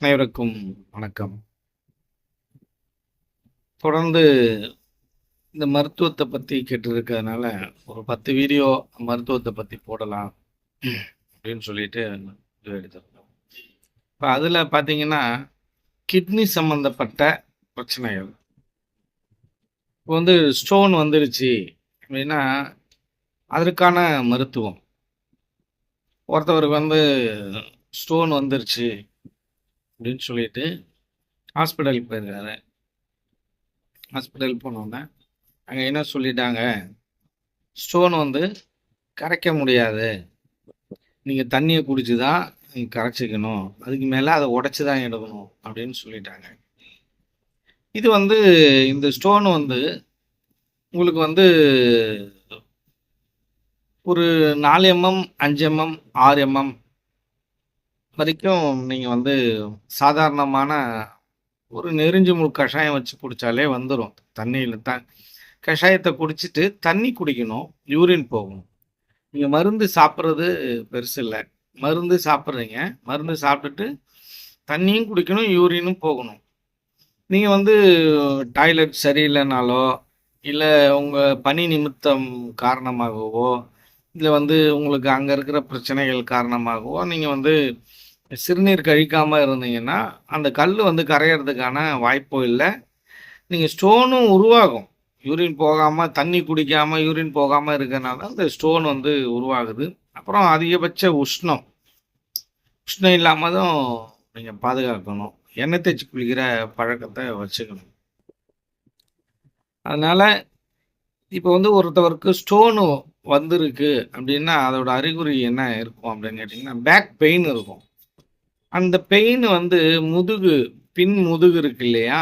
அனைவருக்கும் வணக்கம். தொடர்ந்து இந்த மருத்துவத்தை பத்தி கேட்டுருக்கிறதுனால, ஒரு 10 வீடியோ மருத்துவத்தை பத்தி போடலாம் அப்படின்னு சொல்லிட்டு இது எடுத்திருந்தோம். இப்ப அதுல பார்த்தீங்கன்னா, கிட்னி சம்மந்தப்பட்ட பிரச்சனைகள். இப்போ வந்து ஸ்டோன் வந்துருச்சு அப்படின்னா, அதற்கான மருத்துவம். ஒருத்தவருக்கு வந்து ஸ்டோன் வந்துருச்சு அப்படின்னு சொல்லிட்டு ஹாஸ்பிட்டலுக்கு போயிருக்காரு. ஹாஸ்பிட்டல் போனோனே, அங்க என்ன சொல்லிட்டாங்க, ஸ்டோன் வந்து கரைக்க முடியாது. நீங்க தண்ணிய குடிச்சு தான் நீங்க கரைச்சுக்கணும். அதுக்கு மேல அத உடைச்சு தான் எடுக்கணும் அப்படின்னு சொல்லிட்டாங்க. இது வந்து இந்த ஸ்டோன் வந்து உங்களுக்கு வந்து ஒரு 4 எம்எம், 5 எம்எம், 6 எம்எம் வரைக்கும் நீங்க வந்து சாதாரணமான ஒரு நெருஞ்சி முள் கஷாயம் வச்சு குடிச்சாலே வந்துரும். தண்ணியில கஷாயத்த குடிச்சிட்டு தண்ணி குடிக்கணும். யூரின் போகும். நீங்க மருந்து சாப்பிடுறது பெருசு இல்ல. மருந்து சாப்பிடுறீங்க. மருந்து சாப்பிட்டுட்டு தண்ணியும் குடிக்கணும், யூரினும் போகணும். நீங்க வந்து டாய்லெட் சரியில்லைனாலோ, இல்ல உங்க பணி நிமித்தம் காரணமாகவோ, இல்ல வந்து உங்களுக்கு அங்க இருக்கிற பிரச்சனைகள் காரணமாகவோ, நீங்க வந்து சிறுநீர் கழிக்காம இருந்தீங்கன்னா, அந்த கல்லு வந்து கரையறதுக்கான வாய்ப்பும் இல்ல. நீங்க ஸ்டோனும் உருவாகும். யூரின் போகாம, தண்ணி குடிக்காம, யூரின் போகாம இருக்கனால அந்த ஸ்டோன் வந்து உருவாகுது. அப்புறம் அதிகபட்ச உஷ்ணம். உஷ்ணம் இல்லாமலும் நீங்க பாதுகாக்கணும். எண்ணெய் தேய்ச்சு குளிக்கிற பழக்கத்த வச்சுக்கணும். அதனால இப்போ வந்து ஒருத்தவருக்கு ஸ்டோனு வந்திருக்கு அப்படின்னா, அதோட அறிகுறி என்ன இருக்கும் அப்படின்னு கேட்டிங்கன்னா, பேக் பெயின் இருக்கும். அந்த பெயின் வந்து முதுகு, பின் முதுகு இருக்கு இல்லையா?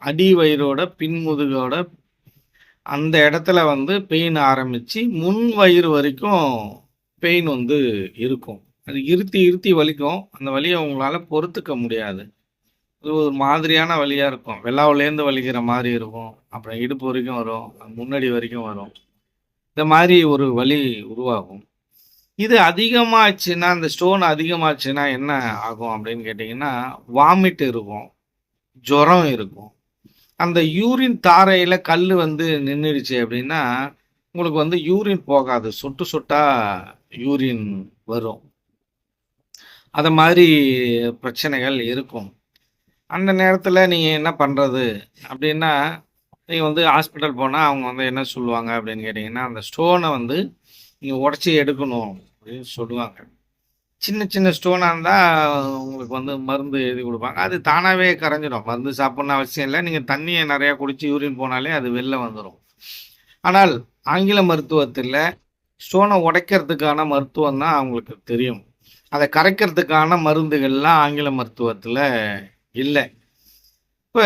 அடி வயிறோட பின் முதுகோட அந்த இடத்துல வந்து பெயின் ஆரம்பிச்சு, முன் வயிறு வரைக்கும் பெயின் வந்து இருக்கும். அது இருத்தி இருத்தி வலிக்கும். அந்த வலிய உங்களால பொறுத்துக்க முடியாது. அது ஒரு மாதிரியான வலியா இருக்கும். வெள்ளாவுலேருந்து வலிக்கிற மாரி இருக்கும். அப்புறம் இடுப்பு வரைக்கும் வரும். முன்னாடி வரைக்கும் வரும். இந்த மாரி ஒரு வலி உருவாகும். இது அதிகமாச்சுன்னா, இந்த ஸ்டோன் அதிகமாச்சுன்னா என்ன ஆகும் அப்படின்னு கேட்டீங்கன்னா, வாமிட் இருக்கும். ஜுரம் இருக்கும். அந்த யூரின் தாரையில கல்லு வந்து நின்னுடுச்சு அப்படின்னா, உங்களுக்கு வந்து யூரின் போகாது. சொட்டு சொட்டா யூரின் வரும். அத மாரி பிரச்சனைகள் இருக்கும். அந்த நேரத்துல நீங்க என்ன பண்றது? அப்டின்னா, நீங்க வந்து ஹாஸ்பிட்டல் போனா அவங்க வந்து என்ன சொல்லுவாங்க அப்டின்னு கேட்டீங்கன்னா, அந்த ஸ்டோன வந்து நீங்க உடைச்சு எடுக்கணும் அப்டின்னு சொல்லுவாங்க. சின்ன சின்ன ஸ்டோனா இருந்தா உங்களுக்கு வந்து மருந்து எழுதி குடுப்பாங்க. அது தானாவே கரைஞ்சிடும். மருந்து சாப்பிடணும்னு அவசியம் இல்ல. நீங்க தண்ணிய நெறையா குடிச்சு யூரின் போனாலே அது வெளில வந்துரும். ஆனால் ஆங்கில மருத்துவத்தில ஸ்டோன உடைக்கிறதுக்கான மருத்துவம் தான் அவங்களுக்கு தெரியும். அத கரைக்கிறதுக்கான மருந்துகள்லாம் ஆங்கில மருத்துவத்தில இல்ல. இப்ப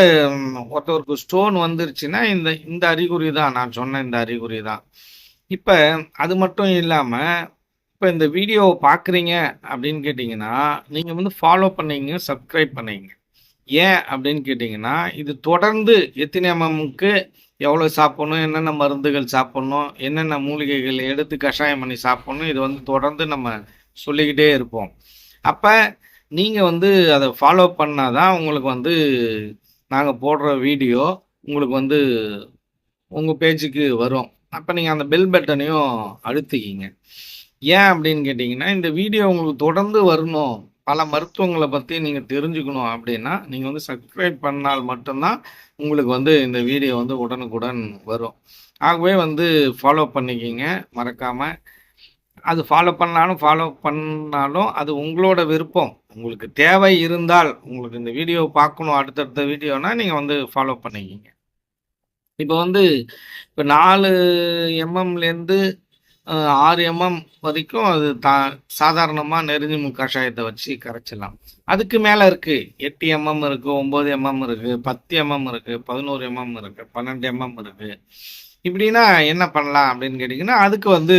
ஒருத்தவருக்கு ஸ்டோன் வந்துருச்சுன்னா, இந்த இந்த அறிகுறி தான். நான் சொன்ன இந்த அறிகுறி தான். இப்ப அது மட்டும் இல்லாம, இப்ப இந்த வீடியோவ பார்க்குறீங்க அப்படின்னு கேட்டீங்கன்னா, நீங்க வந்து ஃபாலோ பண்ணீங்க, சப்ஸ்கிரைப் பண்ணீங்க. ஏன் அப்படின்னு கேட்டீங்கன்னா, இது தொடர்ந்து எத்தனை எம்எம்க்கு எவ்வளோ சாப்பிடணும், என்னென்ன மருந்துகள் சாப்பிடணும், என்னென்ன மூலிகைகள் எடுத்து கஷாயம் பண்ணி சாப்பிடணும், இது வந்து தொடர்ந்து நம்ம சொல்லிக்கிட்டே இருப்போம். அப்ப நீங்க வந்து அத ஃபாலோ பண்ணா தான் உங்களுக்கு வந்து நாங்க போடுற வீடியோ உங்களுக்கு வந்து உங்க பேஜுக்கு வரும். அப்ப நீங்க அந்த பெல் பட்டனையும் அழுத்திக்கிங்க. ஏன் அப்படின்னு கேட்டீங்கன்னா, இந்த வீடியோ உங்களுக்கு தொடர்ந்து வரணும். பல மருத்துவங்கள பத்தி நீங்க தெரிஞ்சுக்கணும் அப்படின்னா, நீங்க வந்து சப்ஸ்கிரைப் பண்ணால் மட்டும் தான் உங்களுக்கு வந்து இந்த வீடியோ வந்து உடனுக்குடன் வரும். ஆகவே வந்து ஃபாலோ பண்ணிக்கிங்க மறக்காம. அது ஃபாலோ பண்ணாலும் அது உங்களோட விருப்பம். உங்களுக்கு தேவை இருந்தால், உங்களுக்கு இந்த வீடியோ பார்க்கணும் அடுத்தடுத்த வீடியோனா, நீங்க வந்து ஃபாலோ பண்ணிக்கிங்க. இப்ப வந்து இப்ப 4 எம்எம்லேருந்து அ 6 எம்எம் வரைக்கும் அது சாதாரணமா நெருஞ்சிமுள் கஷாயத்த வச்சு கரைச்சிடலாம். அதுக்கு மேல இருக்கு. 8 எம்எம் இருக்கு, 9 எம்எம் இருக்கு, 10 எம்எம் இருக்கு, 11 எம்எம் இருக்கு, 12 எம்எம் இருக்கு. இப்படின்னா என்ன பண்ணலாம் அப்படின்னு கேட்டீங்கன்னா, அதுக்கு வந்து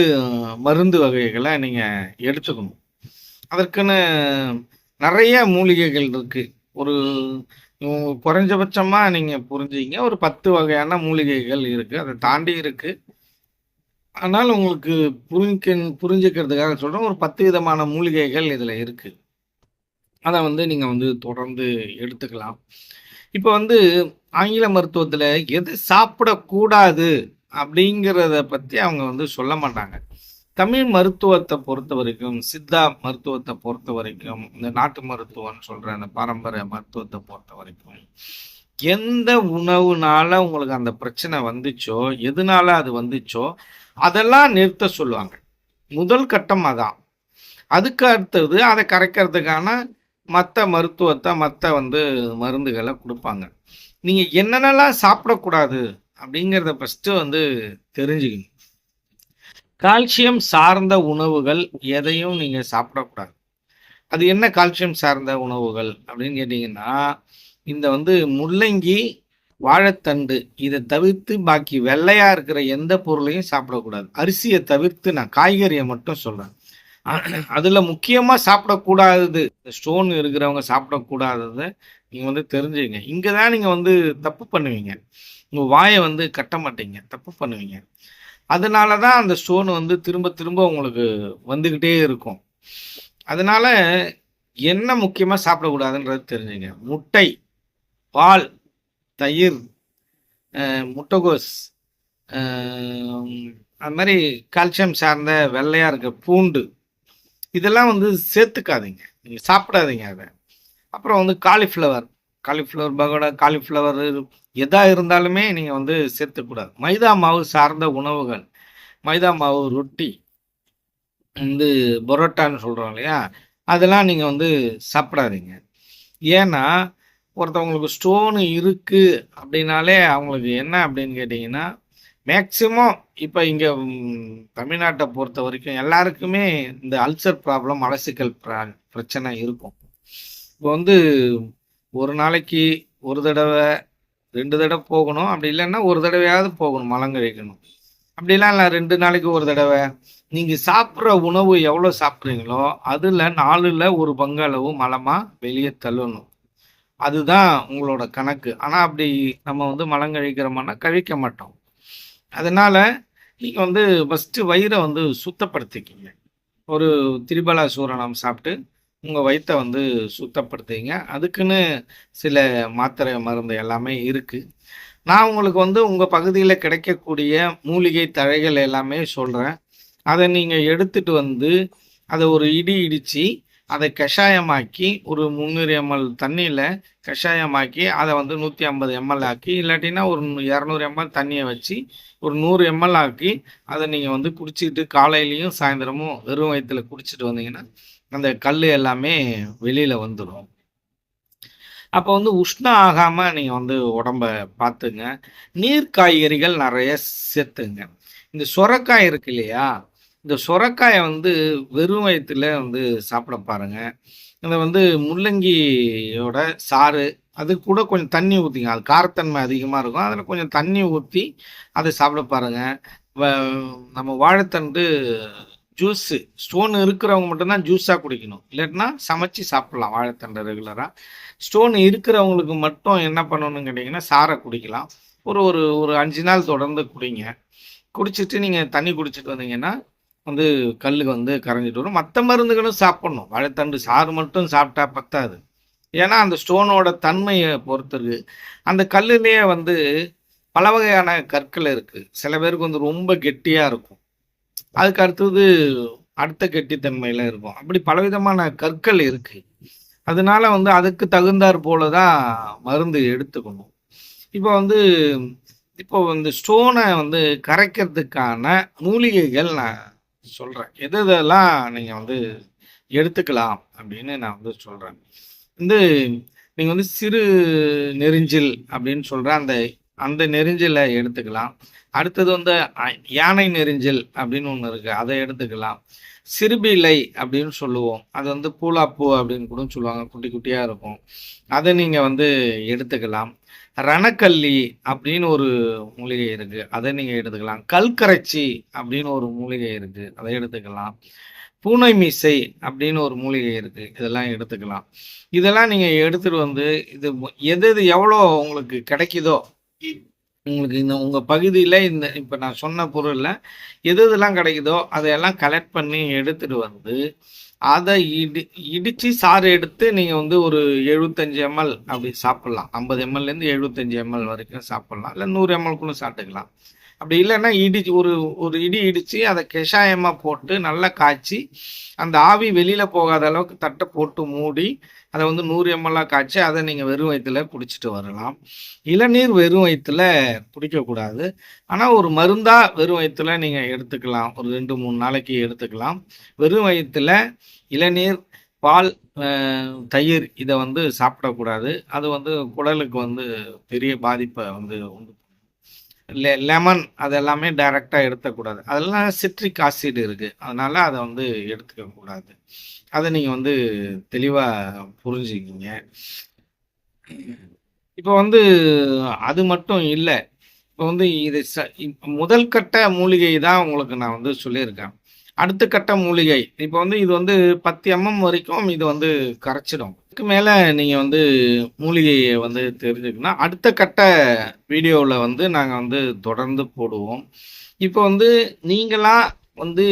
மருந்து வகைகள நீங்க எடுத்துக்கணும். அதற்குன்னு நெறைய மூலிகைகள் இருக்கு. ஒரு குறைஞ்சபட்சமா நீங்க புரிஞ்சுக்கிங்க. ஒரு 10 வகையான மூலிகைகள் இருக்கு. அத தாண்டி இருக்கு. ஆனாலும் உங்களுக்கு புரிஞ்சுக்கிறதுக்காக சொல்றேன். ஒரு 10 விதமான மூலிகைகள் இதுல இருக்கு. அதை வந்து நீங்கள் வந்து தொடர்ந்து எடுத்துக்கலாம். இப்போ வந்து ஆங்கில மருத்துவத்தில் எது சாப்பிடக்கூடாது அப்படிங்கிறத பற்றி அவங்க வந்து சொல்ல மாட்டாங்க. தமிழ் மருத்துவத்தை பொறுத்த வரைக்கும், சித்தா மருத்துவத்தை பொறுத்த வரைக்கும், இந்த நாட்டு மருத்துவம்னு சொல்ற அந்த பாரம்பரிய மருத்துவத்தை பொறுத்த வரைக்கும், எந்த உணவுனால உங்களுக்கு அந்த பிரச்சனை வந்துச்சோ, எதனால அது வந்துச்சோ, அதெல்லாம் நிறுத்த சொல்லுவாங்க. முதல் கட்டம் அதான். அதுக்கு அடுத்தது அதை கரைக்கிறதுக்கான மற்ற மருத்துவத்தை, மற்ற வந்து மருந்துகளை கொடுப்பாங்க. நீங்க என்னென்னலாம் சாப்பிடக்கூடாது அப்படிங்கிறத ஃபர்ஸ்ட்டு வந்து தெரிஞ்சுக்கணும். கால்சியம் சார்ந்த உணவுகள் எதையும் நீங்க சாப்பிடக்கூடாது. அது என்ன கால்சியம் சார்ந்த உணவுகள் அப்படின்னு கேட்டீங்கன்னா, இந்த வந்து முள்ளங்கி, வாழைத்தண்டு இதை தவிர்த்து பாக்கி வெள்ளையா இருக்கிற எந்த பொருளையும் சாப்பிடக்கூடாது. அரிசியை தவிர்த்து நான் காய்கறியை மட்டும் சொல்றேன். அதுல முக்கியமா சாப்பிடக்கூடாதது, ஸ்டோன் இருக்கிறவங்க சாப்பிடக்கூடாததை நீங்க வந்து தெரிஞ்சுங்க. இங்க தான் நீங்க வந்து தப்பு பண்ணுவீங்க. உங்க வாயை வந்து கட்ட மாட்டீங்க, தப்பு பண்ணுவீங்க. அதனால தான் அந்த ஸ்டோன் வந்து திரும்ப திரும்ப உங்களுக்கு வந்துக்கிட்டே இருக்கும். அதனால என்ன முக்கியமாக சாப்பிடக்கூடாதுன்றது தெரிஞ்சுங்க. முட்டை, பால், தயிர், முட்டைகோஸ், அது மாதிரி கால்சியம் சார்ந்த வெள்ளையாக இருக்க பூண்டு, இதெல்லாம் வந்து சேர்த்துக்காதீங்க, நீங்கள் சாப்பிடாதீங்க அதை. அப்புறம் வந்து காலிஃப்ளவர், காலிஃப்ளவர் பகோடா, காலிஃப்ளவர் எதா இருந்தாலுமே நீங்கள் வந்து சேர்த்துக்கூடாது. மைதா மாவு சார்ந்த உணவுகள், மைதா மாவு ரொட்டி, வந்து பரோட்டான்னு சொல்கிறோம் இல்லையா, அதெல்லாம் நீங்கள் வந்து சாப்பிடாதீங்க. ஏன்னா ஒருத்தவங்களுக்கு ஸ்டோனு இருக்குது அப்படின்னாலே அவங்களுக்கு என்ன அப்படின்னு கேட்டிங்கன்னா, மேக்சிமம் இப்போ இங்கே தமிழ்நாட்டை பொறுத்த வரைக்கும் எல்லாருக்குமே இந்த அல்சர் ப்ராப்ளம், மலச்சிக்கல் பிரச்சனை இருக்கும். இப்போ வந்து ஒரு நாளைக்கு ஒரு தடவை 2 தடவை போகணும், அப்படி இல்லைன்னா ஒரு தடவையாவது போகணும் மலம் கழிக்கணும். அப்படிலாம் இல்லை 2 நாளைக்கு ஒரு தடவை. நீங்கள் சாப்பிட்ற உணவு எவ்வளோ சாப்பிட்றீங்களோ அதில் 4ல் 1 பங்கு அளவு மலமாக வெளியே தள்ளணும். அதுதான் உங்களோட கணக்கு. ஆனால் அப்படி நம்ம வந்து மலம் கழிக்கிறோம்னா கழிக்க மாட்டோம். அதனால் நீங்கள் வந்து ஃபஸ்ட்டு வயிறை வந்து சுத்தப்படுத்திக்கிங்க. ஒரு திரிபலா சூரணம் சாப்பிட்டு உங்கள் வயிற்றை வந்து சுத்தப்படுத்திங்க. அதுக்குன்னு சில மாத்திரை மருந்து எல்லாமே இருக்குது. நான் உங்களுக்கு வந்து உங்கள் பகுதியில் கிடைக்கக்கூடிய மூலிகை தழைகள் எல்லாமே சொல்கிறேன். அதை நீங்கள் எடுத்துகிட்டு வந்து அதை ஒரு இடித்து அதை கஷாயமாக்கி ஒரு 300 ml தண்ணியில் கஷாயமாக்கி அதை வந்து 150 ml ஆக்கி, இல்லாட்டினா ஒரு 200 ml தண்ணியை வச்சு ஒரு 100 ml ஆக்கி அதை நீங்கள் வந்து குடிச்சிட்டு காலையிலையும் சாயந்தரமும் வெறும் வயிற்றுல குடிச்சிட்டு வந்தீங்கன்னா அந்த கல் எல்லாமே வெளியில் வந்துடும். அப்போ வந்து உஷ்ணம் ஆகாமல் நீங்கள் வந்து உடம்ப பார்த்துங்க. நீர் காய்கறிகள் நிறைய சேர்த்துங்க. இந்த சுரக்காய் இருக்கு இல்லையா, இந்த சுரக்காயை வந்து வெறும் வயிற்றுல வந்து சாப்பிட பாருங்க. இதை வந்து முள்ளங்கியோட சாறு, அது கூட கொஞ்சம் தண்ணி ஊற்றிங்க. அது காரத்தன்மை அதிகமாக இருக்கும், அதில் கொஞ்சம் தண்ணி ஊற்றி அதை சாப்பிட பாருங்க. நம்ம வாழைத்தண்டு ஜூஸு, ஸ்டோன் இருக்கிறவங்க மட்டும்தான் ஜூஸாக குடிக்கணும், இல்லாட்டினா சமைச்சு சாப்பிட்லாம் வாழைத்தண்டை ரெகுலராக. ஸ்டோன் இருக்கிறவங்களுக்கு மட்டும் என்ன பண்ணணும்னு கேட்டிங்கன்னா சாரை குடிக்கலாம். ஒரு ஒரு ஒரு 5 நாள் தொடர்ந்து குடிங்க. குடிச்சிட்டு நீங்கள் தண்ணி குடிச்சிட்டு வந்தீங்கன்னா வந்து கல்லுக்கு வந்து கரைஞ்சிட்டு வரும். மற்ற மருந்துகளும் சாப்பிட்ணும். வாழைத்தண்டு சாறு மட்டும் சாப்பிட்டா பத்தாது. ஏன்னா அந்த ஸ்டோனோட தன்மையை பொறுத்தது. அந்த கல்லுலேயே வந்து பல வகையான கற்கள் இருக்குது. சில பேருக்கு வந்து ரொம்ப கெட்டியாக இருக்கும், அதுக்கு அடுத்தது அடுத்த கெட்டித்தன்மையில் இருக்கும். அப்படி பலவிதமான கற்கள் இருக்குது. அதனால வந்து அதுக்கு தகுந்தாற் போல தான் மருந்து எடுத்துக்கணும். இப்போ வந்து இந்த ஸ்டோனை வந்து கரைக்கிறதுக்கான மூலிகைகள் நான் சொல்கிறேன். எது இதெல்லாம் நீங்கள் வந்து எடுத்துக்கலாம் அப்படின்னு நான் வந்து சொல்கிறேன். வந்து நீங்கள் வந்து சிறு நெரிஞ்சில் அப்படின்னு சொல்கிற அந்த அந்த நெரிஞ்சிலை எடுத்துக்கலாம். அடுத்தது வந்து யானை நெரிஞ்சில் அப்படின்னு ஒன்று இருக்குது, அதை எடுத்துக்கலாம். சிறுபிலை அப்படின்னு சொல்லுவோம், அது வந்து பூலாப்பூ அப்படின்னு கூட சொல்லுவாங்க, குட்டி குட்டியாக இருக்கும், அதை நீங்கள் வந்து எடுத்துக்கலாம். ரணக்கல்லி அப்படின்னு ஒரு மூலிகை இருக்குது, அதை நீங்கள் எடுத்துக்கலாம். கல்கரைச்சி அப்படின்னு ஒரு மூலிகை இருக்குது, அதை எடுத்துக்கலாம். பூனை மீசை அப்படின்னு ஒரு மூலிகை இருக்குது, இதெல்லாம் எடுத்துக்கலாம். இதெல்லாம் நீங்கள் எடுத்துகிட்டு வந்து இது எது எது எவ்வளோ உங்களுக்கு கிடைக்குதோ, உங்களுக்கு இந்த உங்கள் பகுதியில் இந்த இப்போ நான் சொன்ன பொருளில் எது எதெல்லாம் கிடைக்குதோ அதையெல்லாம் கலெக்ட் பண்ணி எடுத்துகிட்டு வந்து அத இடிச்சு சாறு எடுத்து நீங்க வந்து ஒரு 75 எம்எல் அப்படி சாப்பிடலாம். 50 எம்எல்லேருந்து 75 எம்எல் வரைக்கும் சாப்பிடலாம். இல்ல 100 எம்எல்க்குள்ள சாப்பிட்டுக்கலாம். அப்படி இல்லன்னா இடிச்சு ஒரு ஒரு இடி இடிச்சு அத கஷாயமா போட்டு நல்லா காய்ச்சி, அந்த ஆவி வெளியில போகாத அளவுக்கு தட்ட போட்டு மூடி, அத வந்து 100 எம்எல்லா காய்ச்சி அத நீங்க வெறும் வயித்துல குடிச்சிட்டு வரலாம். இளநீர் வெறும் வயித்துல குடிக்கக்கூடாது. ஆனா ஒரு மருந்தா வெறும் வயித்துல நீங்க எடுத்துக்கலாம். ஒரு 2, 3 நாளைக்கு எடுத்துக்கலாம். வெறும் வயித்துல இளநீர், பால், அ தயிர் இத வந்து சாப்பிடக்கூடாது. அது வந்து குடலுக்கு வந்து பெரிய பாதிப்ப வந்து உண்டு லெமன் அது எல்லாமே டைரக்ட்டா எடுத்துக்கக்கூடாது. அதெல்லாம் சிட்ரிக் ஆசிட் இருக்கு. அதனால அத வந்து எடுத்துக்க கூடாது. அத நீங்க வந்து தெளிவா புரிஞ்சுக்கிங்க. இப்ப வந்து அது மட்டும் இல்ல. இப்ப வந்து இது முதல் கட்ட மூலிகை தான் உங்களுக்கு நான் வந்து சொல்லியிருக்கேன். அடுத்த கட்ட மூலிகை. இப்ப வந்து இது வந்து 10 வரைக்கும் இது வந்து கரைச்சிடும். அதுக்கு மேல நீங்க வந்து மூலிகைய வந்து தெரிஞ்சுக்கணும். அடுத்த கட்ட வீடியோல வந்து நாங்க வந்து தொடர்ந்து போடுவோம். இப்ப வந்து நீங்களா வந்து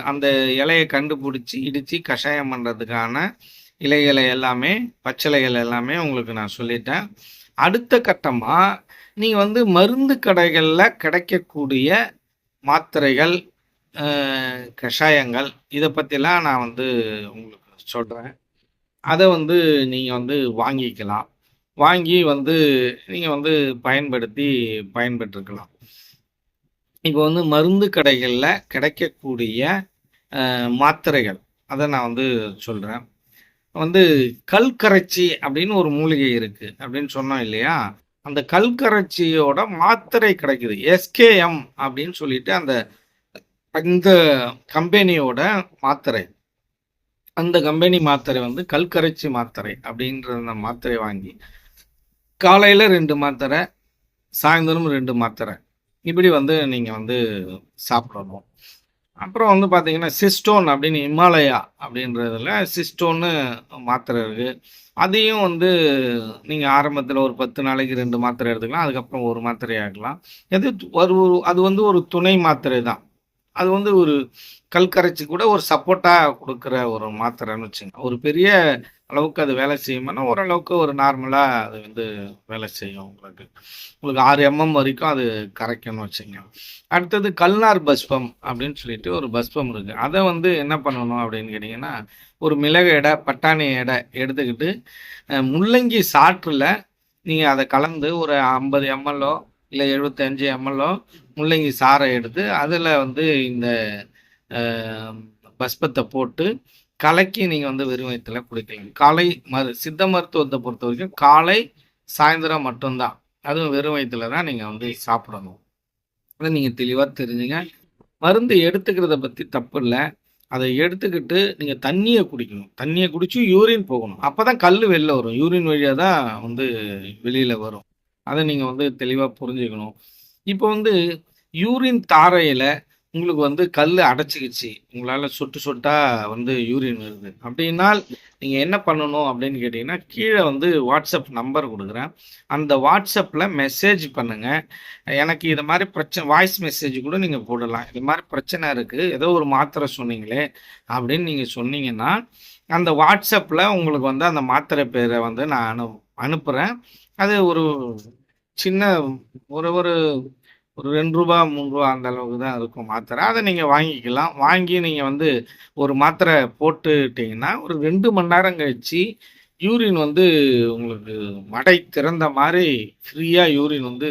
அந்த இலைய கண்டுபிடிச்சு, இடிச்சு கஷாயம் பண்றதுக்கான இலைகள எல்லாமே, பச்சிலைகள் எல்லாமே உங்களுக்கு நான் சொல்லிட்டேன். அடுத்த கட்டமா நீங்க வந்து மருந்து கடைகள்ல கிடைக்கக்கூடிய மாத்திரைகள், அ கஷாயங்கள் இத பத்திலாம் நான் வந்து உங்களுக்கு சொல்றேன். அத வந்து நீங்க வந்து வாங்கிக்கலாம். வாங்கி வந்து நீங்க வந்து பயன்படுத்தி பயன்பெற்றுக்கலாம். இப்போ வந்து மருந்து கடைகள்ல கிடைக்கக்கூடிய மாத்திரைகள், அத நான் வந்து சொல்றேன். வந்து கல்கரைச்சி அப்படின்னு ஒரு மூலிகை இருக்கு அப்படின்னு சொன்னோம் இல்லையா? அந்த கல்கரைச்சியோட மாத்திரை கிடைக்குது. எஸ்கேஎம் அப்படின்னு சொல்லிட்டு அந்த கம்பெனியோட மாத்திரை. அந்த கம்பெனி மாத்திரை வந்து கல்கரைச்சி மாத்திரை அப்படின்ற அந்த மாத்திரை வாங்கி, காலையில 2 மாத்திரை, சாயந்தரம் 2 மாத்திரை. இப்படி வந்து நீங்க வந்து சாப்பிடணும். அப்புறம் வந்து பார்த்தீங்கன்னா, சிஸ்டோன் அப்படின்னு இமாலயா அப்படின்றதுல சிஸ்டோன்னு மாத்திரை இருக்கு. அதையும் வந்து நீங்க ஆரம்பத்தில ஒரு 10 நாளைக்கு 2 மாத்திரை எடுத்துக்கலாம். அதுக்கப்புறம் 1 மாத்திரை ஆக்கலாம். எது ஒரு அது வந்து ஒரு துணை மாத்திரை தான். அது வந்து ஒரு கல்கரைச்சி கூட ஒரு சப்போர்ட்டா குடுக்குற ஒரு மாத்திரைன்னு வச்சுங்க. ஒரு பெரிய அளவுக்கு அது வேலை செய்யுமான்னா, ஓரளவுக்கு ஒரு நார்மலா அது வந்து வேலை செய்யும் உங்களுக்கு. உங்களுக்கு 6 வரைக்கும் அது கரைக்கும்னு வச்சுக்கங்க. அடுத்தது கல்நார் பஸ்பம் அப்படின்னு சொல்லிட்டு ஒரு பஸ்பம் இருக்கு. அத வந்து என்ன பண்ணணும் அப்படின்னு கேட்டீங்கன்னா, ஒரு மிளகு எடை, பட்டாணி எடை எடுத்துக்கிட்டு, முள்ளங்கி சாற்றுல நீங்க அத கலந்து ஒரு 50 இல்ல 75 முள்ளங்கி சாறை எடுத்து, அதுல வந்து இந்த அ பஸ்பத்த போட்டு கலக்கி நீங்க வந்து வெறும் வயித்துல குடிக்கலாம். காலை சித்த மருத்துவத்த பொறுத்தவரைக்கும் காலை, சாயந்தரம் மட்டும் தான். அதுவும் வெறும் வயித்துல தான் நீங்க வந்து சாப்பிடணும். அத நீங்க தெளிவா தெரிஞ்சுங்க. மருந்து எடுத்துக்கிறத பத்தி தப்பில்ல. அத எடுத்துக்கிட்டு நீங்க தண்ணிய குடிக்கணும். தண்ணிய குடிச்சு யூரின் போகணும். அப்பதான் கல்லு வெளில வரும். யூரின் வழியா தான் வந்து வெளியில வரும். அத நீங்க வந்து தெளிவா புரிஞ்சுக்கணும். இப்போ வந்து யூரின் தாரையில உங்களுக்கு வந்து கல்லு அடைச்சுக்கிச்சு. உங்களால சொட்டு சொட்டா வந்து யூரின் வருது. அப்படின்னால் நீங்க என்ன பண்ணணும் அப்படின்னு கேட்டீங்கன்னா, கீழ வந்து WhatsApp நம்பர் குடுக்குறேன். அந்த WhatsAppல மெசேஜ் பண்ணுங்க. எனக்கு இது மாரி வாய்ஸ் மெசேஜ் கூட நீங்க போடலாம். இது மாரி பிரச்சனை இருக்கு. ஏதோ ஒரு மாத்திரை சொன்னீங்களே அப்படின்னு நீங்க சொன்னீங்கன்னா, அந்த WhatsAppல உங்களுக்கு வந்து அந்த மாத்திரை பேர வந்து நான் அனுப்புறேன். அது ஒரு சின்ன ஒரு ஒரு ஒரு ரூ. 2 ரூ. 3 அந்த அளவுக்கு தான் இருக்கும் மாத்திரை. அத நீங்க வாங்கிக்கலாம். வாங்கி நீங்க வந்து ஒரு மாத்திரை போட்டுட்டீங்கன்னா, ஒரு 2 மணி நேரம் கழிச்சு யூரின் வந்து உங்களுக்கு மடை திறந்த மாரி ஃப்ரீயா யூரின் வந்து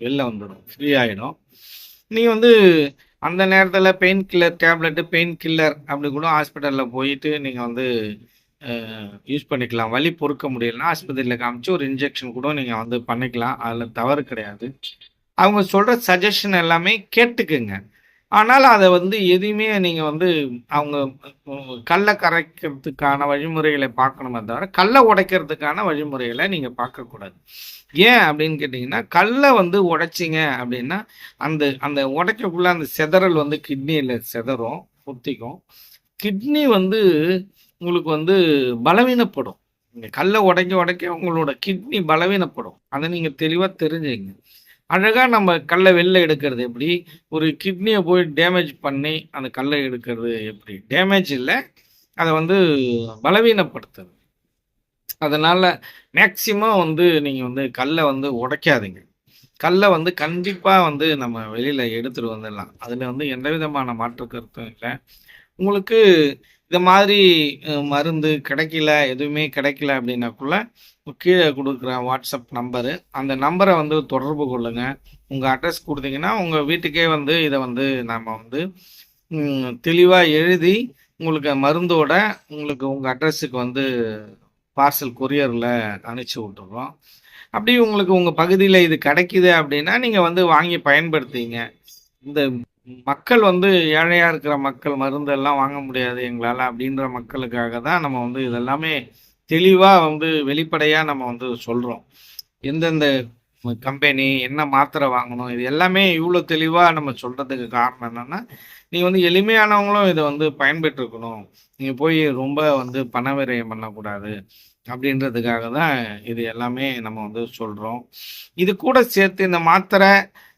வெளில வந்துடும். ஃப்ரீ ஆயிடும். நீங்க வந்து அந்த நேரத்தில pain killer tablet, pain killer அப்படி கூட ஹாஸ்பிட்டல்ல போயிட்டு நீங்க வந்து அ யூஸ் பண்ணிக்கலாம். வலி பொறுக்க முடியலன்னா ஆஸ்பத்திரியில காமிச்சு ஒரு இன்ஜெக்ஷன் கூட நீங்க வந்து பண்ணிக்கலாம். அதுல தவறு கிடையாது. அவங்க சொல்ற சஜஷன் எல்லாமே கேட்டுக்குங்க. ஆனாலும் அத வந்து எதையுமே நீங்க வந்து அவங்க கல்ல கரைக்கிறதுக்கான வழிமுறைகளை பார்க்கணுமே தவிர, கல்ல உடைக்கிறதுக்கான வழிமுறைகள நீங்க பார்க்கக்கூடாது. ஏன் அப்படின்னு கேட்டீங்கன்னா, கல்ல வந்து உடைச்சீங்க அப்படின்னா, அந்த அந்த உடைக்கக்குள்ள அந்த சிதறல் வந்து கிட்னியில சிதறும், குத்திக்கும். கிட்னி வந்து உங்களுக்கு வந்து பலவீனப்படும். நீங்க கல்ல உடைக்க உடைக்க உங்களோட கிட்னி பலவீனப்படும். அத நீங்க தெளிவா தெரிஞ்சுக்கங்க. அழகா நம்ம கல்ல வெளில எடுக்கிறது எப்படி? ஒரு கிட்னிய போய் டேமேஜ் பண்ணி அந்த கல்ல எடுக்கிறது எப்படி? டேமேஜ் இல்ல. அத வந்து பலவீனப்படுத்துது. அதனால மேக்ஸிமம் வந்து நீங்க வந்து கல்ல வந்து உடைக்காதீங்க. கல்ல வந்து கண்டிப்பா வந்து நம்ம வெளியில எடுத்துட்டு வந்துடலாம். அதுல வந்து எந்த விதமான மாற்று கருத்தும் இல்ல. உங்களுக்கு இந்த மாதிரி மருந்து கிடைக்கல, எதுவுமே கிடைக்கல அப்படின்னாக்குள்ள, கீழ குடுக்குறேன் வாட்ஸ்அப் நம்பரு. அந்த நம்பர வந்து தொடர்பு கொள்ளுங்க. உங்க அட்ரஸ் குடுத்தீங்கன்னா, உங்க வீட்டுக்கே வந்து இத வந்து நாம வந்து தெளிவா எழுதி, உங்களுக்கு மருந்தோட உங்களுக்கு உங்க அட்ரஸுக்கு வந்து பார்சல் கொரியர்ல அனுப்பிச்சு விட்டுர்றோம். அப்படி உங்களுக்கு உங்க பகுதியில இது கிடைக்குது அப்படின்னா, நீங்க வந்து வாங்கி பயன்படுத்திங்க. இந்த மக்கள் வந்து ஏழையா இருக்கிற மக்கள் மருந்தெல்லாம் வாங்க முடியாது எங்களால அப்படின்ற மக்களுக்காக தான் நம்ம வந்து இதெல்லாமே தெளிவா வந்து வெளிப்படையா நம்ம வந்து சொல்றோம். எந்தெந்த கம்பெனி, என்ன மாத்திரை வாங்கணும், இது எல்லாமே இவ்ளோ தெளிவா நம்ம சொல்றதுக்கு காரணம் என்னன்னா, நீங்க வந்து எளிமையானவங்களும் இத வந்து பயன்பெற்றுக்கணும். நீங்க போய் ரொம்ப வந்து பண விரயம் பண்ணக்கூடாது. அப்படின்றதுக்காக தான் இது எல்லாமே நம்ம வந்து சொல்றோம். இது கூட சேர்த்து இந்த மாத்திரை,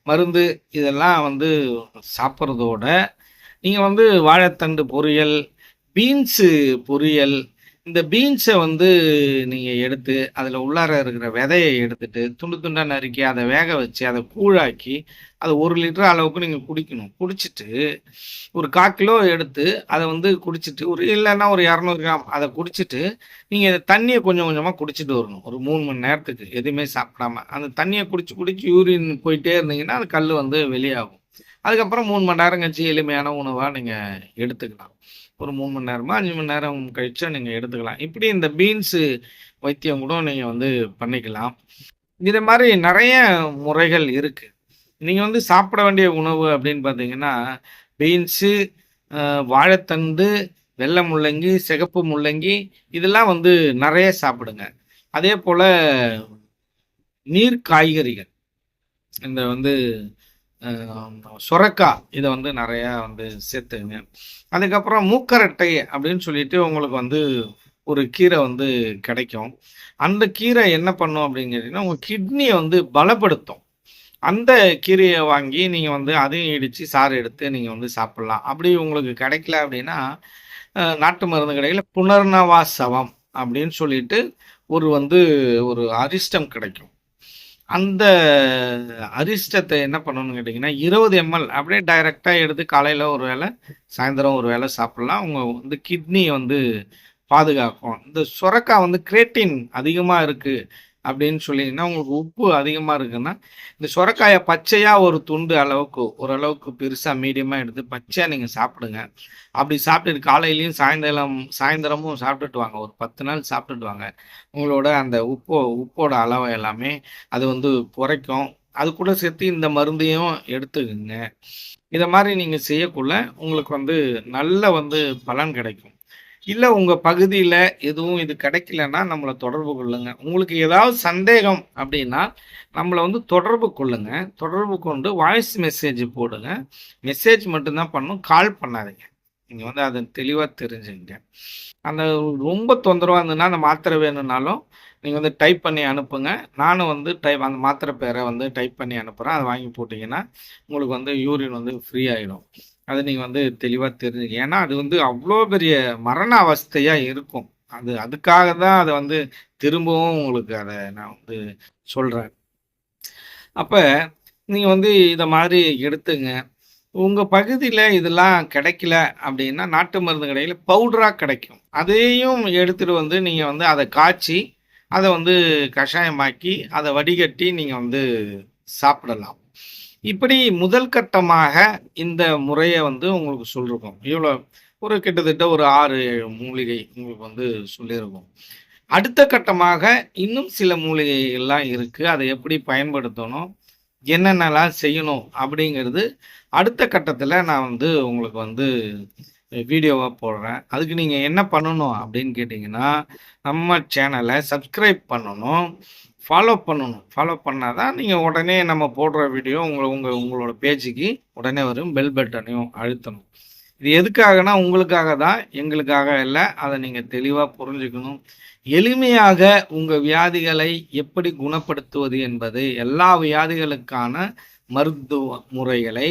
மருந்து இதெல்லாம் வந்து சாப்பிடுறதோட, நீங்க வந்து வாழைத்தண்டு பொரியல், பீன்ஸு பொரியல், இந்த பீன்ஸ வந்து நீங்க எடுத்து, அதில உள்ளார இருக்கிற விதைய எடுத்துட்டு, துண்டு துண்டா நறுக்கி, அத வேக வச்சு, அத கூழாக்கி, அத 1 லிட்டர் அளவுக்கு நீங்க குடிக்கணும். குடிச்சிட்டு, ஒரு 1/4 கிலோ எடுத்து, அத வந்து குடிச்சிட்டு, ஒரு இல்லன்னா ஒரு 200 கிராம் அத குடிச்சிட்டு, நீங்க தண்ணிய கொஞ்சம் கொஞ்சமா குடிச்சிட்டு வரணும். ஒரு 3 மணி நேரத்துக்கு, எதுவுமே சாப்பிடாம. அந்த தண்ணிய குடிச்சு குடிச்சு யூரின் போயிட்டே இருந்தீங்கன்னா, அது கல்லு வந்து வெளியாகும். அதுக்கப்புறம் 3 மணி நேரம் கழிச்சு எளிமையான உணவா நீங்க எடுத்துக்கலாம். ஒரு 3 மணி நேரமோ, 5 மணி நேரம் கழிச்சோ நீங்க எடுத்துக்கலாம். இப்படி இந்த பீன்ஸு வைத்தியம் கூட நீங்க வந்து பண்ணிக்கலாம். இது மாரி நெறைய முறைகள் இருக்கு. நீங்க வந்து சாப்பிட வேண்டிய உணவு அப்படின்னு பார்த்தீங்கன்னா, பீன்ஸு, அ வாழைத்தண்டு, வெள்ள முள்ளங்கி, சிகப்பு முள்ளங்கி இதெல்லாம் வந்து நெறைய சாப்பிடுங்க. அதேபோல நீர் காய்கறிகள், இந்த வந்து அ சொரக்கா இத வந்து நெறையா வந்து சேர்த்துக்கங்க. அதுக்கப்புறம் மூக்கரட்டை அப்படின்னு சொல்லிட்டு உங்களுக்கு வந்து ஒரு கீரை வந்து கிடைக்கும். அந்த கீரை என்ன பண்ணும் அப்படின்னு கேட்டீங்கன்னா, உங்க கிட்னிய வந்து பலப்படுத்தும். அந்த கீரைய வாங்கி நீங்க வந்து அதையும் இடிச்சு சாறு எடுத்து நீங்க வந்து சாப்பிடலாம். அப்படி உங்களுக்கு கிடைக்கல அப்படின்னா, நாட்டு மருந்து கடையில புனர்னவாசவம் அப்படின்னு சொல்லிட்டு வந்து ஒரு அரிஷ்டம் கிடைக்கும். அந்த அரிஷ்டத்த என்ன பண்ணணும்னு கேட்டீங்கன்னா, 20 எம்எல் அப்படியே டைரக்ட்டா எடுத்து காலையில ஒரு வேள, சாயந்தரம் ஒரு வேள சாப்பிடலாம். உங்க வந்து கிட்னிய வந்து பாதுகாக்கும். இந்த சுரக்கா வந்து கிரேட்டின் அதிகமா இருக்கு அப்படின்னு சொன்னீங்கன்னா, உங்களுக்கு உப்பு அதிகமா இருக்குன்னா, இந்த சொரக்காய பச்சையா ஒரு துண்டு அளவுக்கு, ஓரளவுக்கு பெருசா மீடியமா எடுத்து பச்சையா நீங்க சாப்பிடுங்க. அப்படி சாப்பிட்டுட்டு காலையிலயும் சாயந்தரமும் சாப்பிட்டுட்டு வாங்க. ஒரு 10 நாள் சாப்பிட்டுட்டு வாங்க. உங்களோட அந்த உப்போட அளவ எல்லாமே அது வந்து குறைக்கும். அது கூட சேர்த்து இந்த மருந்தையும் எடுத்துக்கங்க. இத மாரி நீங்க செய்யக்குள்ள உங்களுக்கு வந்து நல்ல வந்து பலன் கிடைக்கும். இல்ல உங்க பகுதியில எதுவும் இது கிடைக்கலன்னா, நம்மள தொடர்பு கொள்ளுங்க. உங்களுக்கு ஏதாவது சந்தேகம் அப்படின்னா, நம்மள வந்து தொடர்பு கொள்ளுங்க. தொடர்பு கொண்டு வாய்ஸ் மெசேஜ் போடுங்க. மெசேஜ் மட்டும் தான் பண்ணணும். கால் பண்ணாதீங்க. நீங்க வந்து அத தெளிவா தெரிஞ்சுக்கங்க. அந்த ரொம்ப தொந்தரவா இருந்ததுன்னா, அந்த மாத்திரை வேணும்னாலும், நீங்க வந்து டைப் பண்ணி அனுப்புங்க. நானும் வந்து அந்த மாத்திரை பேர வந்து டைப் பண்ணி அனுப்புறேன். அத வாங்கி போட்டீங்கன்னா, உங்களுக்கு வந்து யூரின் வந்து ஃப்ரீ ஆயிடும். அத நீங்க வந்து தெளிவா தெரிஞ்சுக்க. ஏன்னா, அது வந்து அவ்ளோ பெரிய மரண அவஸ்தையா இருக்கும். அதுக்காக தான் அத வந்து திரும்பவும் உங்களுக்கு அத நான் வந்து சொல்றேன். அப்ப நீங்க வந்து இத மாரி எடுத்துங்க. உங்க பகுதியில இதெல்லாம் கிடைக்கல அப்படின்னா, நாட்டு மருந்து கடையில பவுடரா கிடைக்கும். அதையும் எடுத்துட்டு வந்து நீங்க வந்து அத காய்ச்சி, அத வந்து கஷாயமாக்கி, அத வடிகட்டி நீங்க வந்து சாப்பிடலாம். இப்படி முதல் கட்டமாக இந்த முறைய வந்து உங்களுக்கு சொல்லிருக்கோம். ஒரு கிட்டத்தட்ட ஒரு 6, 7 மூலிகை உங்களுக்கு வந்து சொல்லியிருக்கோம். அடுத்த கட்டமாக இன்னும் சில மூலிகைகள்லாம் இருக்கு. அத எப்படி பயன்படுத்தணும்? என்னென்னலாம் செய்யணும்? அப்படிங்கிறது அடுத்த கட்டத்துல நான் வந்து உங்களுக்கு வந்து வீடியோவா போடுறேன். அதுக்கு நீங்க என்ன பண்ணணும் அப்படின்னு கேட்டீங்கன்னா, நம்ம சேனல சப்ஸ்கிரைப் பண்ணணும். ஃபாலோ பண்ணணும். ஃபாலோ பண்ணா தான் நீங்க உடனே நம்ம போடுற வீடியோ உங்களோட பேஜுக்கு உடனே வரும். பெல் பட்டனையும் அழுத்தணும். இது எதுக்காகன்னா, உங்களுக்காக தான், எங்களுக்காக இல்ல. அத நீங்க தெளிவா புரிஞ்சுக்கணும். எளிமையாக உங்க வியாதிகளை எப்படி குணப்படுத்துவது என்பது, எல்லா வியாதிகளுக்கான மருத்துவ முறைகளை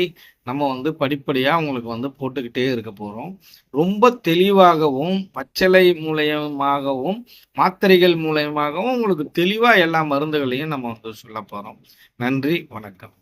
நம்ம வந்து படிப்படியாக உங்களுக்கு வந்து போட்டுக்கிட்டே இருக்க போகிறோம். ரொம்ப தெளிவாகவும் பச்சிலை மூலியமாகவும் மாத்திரைகள் மூலியமாகவும் உங்களுக்கு தெளிவாக எல்லா மருந்துகளையும் நம்ம வந்து சொல்ல போகிறோம். நன்றி, வணக்கம்.